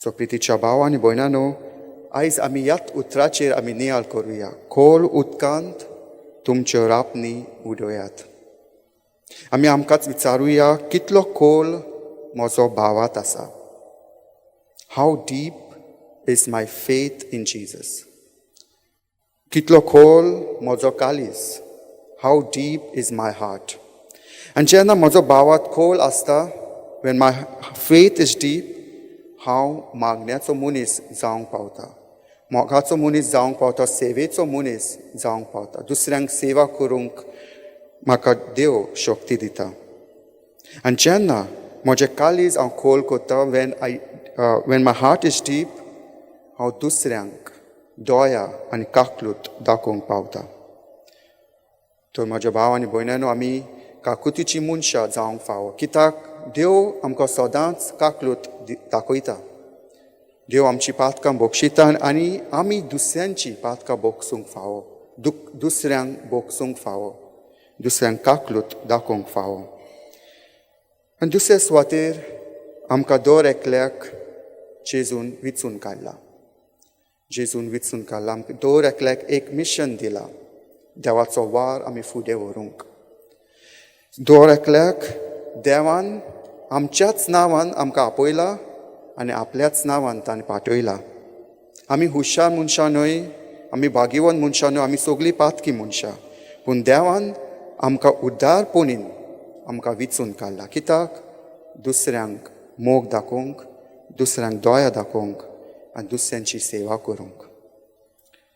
So प्रितीच्या भाव आनी भयणांनो, आयज आमी ह्याच उतराचेर आमी नियाळ करुया. खोल उदकांत तुमच्यो रापणी उडोयात. आमी आमकांच विचारुया, कितलो खोल म्हजो भावांत आसा. How deep is my faith in Jesus. कितलो खोल म्हजो कालीस. How deep is my heart. आनी जेन्ना म्हजो भावांत खोल आसता, when my faith is deep, हांव मागण्याचो मनीस जावंक पावता. मोगाचो मनीस जावंक पावता, सेवेचो मनीस जावंक पावता. दुसऱ्यांक सेवा करूंक म्हाका देव शक्ती दिता. आनी जेन्ना म्हजें कालीज हांव खोल करता, Wien my heart is deep, हांव दुसऱ्यांक दोया आनी काकलूत दाखोवंक पावता. तर म्हज्या भाव आनी भयणांनो, आमी काकुतीची मनशां जावंक फावो. कित्याक देव आमकां सदांच काकलूत दाखयता. देव आमची पातकां बोगशिता आनी आमी दुसऱ्यांची पातकां बोगसूंक फावो. दुसऱ्यांक बोगसूंक फावो. दुसऱ्यांक काकलूत दाखोवंक फावो. आनी दुसरे सुवातेर आमकां दर एकल्याक जेजून विचून काडला. जेजून विचून काडला. आमकां दर एकल्याक एक मिशन दिला. देवाचो वार आमी फुडें व्हरूंक. दर एकल्याक देवान आमच्याच नांवान आमकां आपयला आनी आपल्याच नांवान ताणें पाठयला. आमी हुशार मनशां न्हय, आमी भाग्यवान मनशां न्हय, आमी सगळीं पातकी मनशां. पूण देवान आमकां उदारपणीन आमकां विचून काडला. कित्याक दुसऱ्यांक मोग दाखोवंक, दुसऱ्यांक दोया दाखोवंक आनी दुसऱ्यांची सेवा करूंक.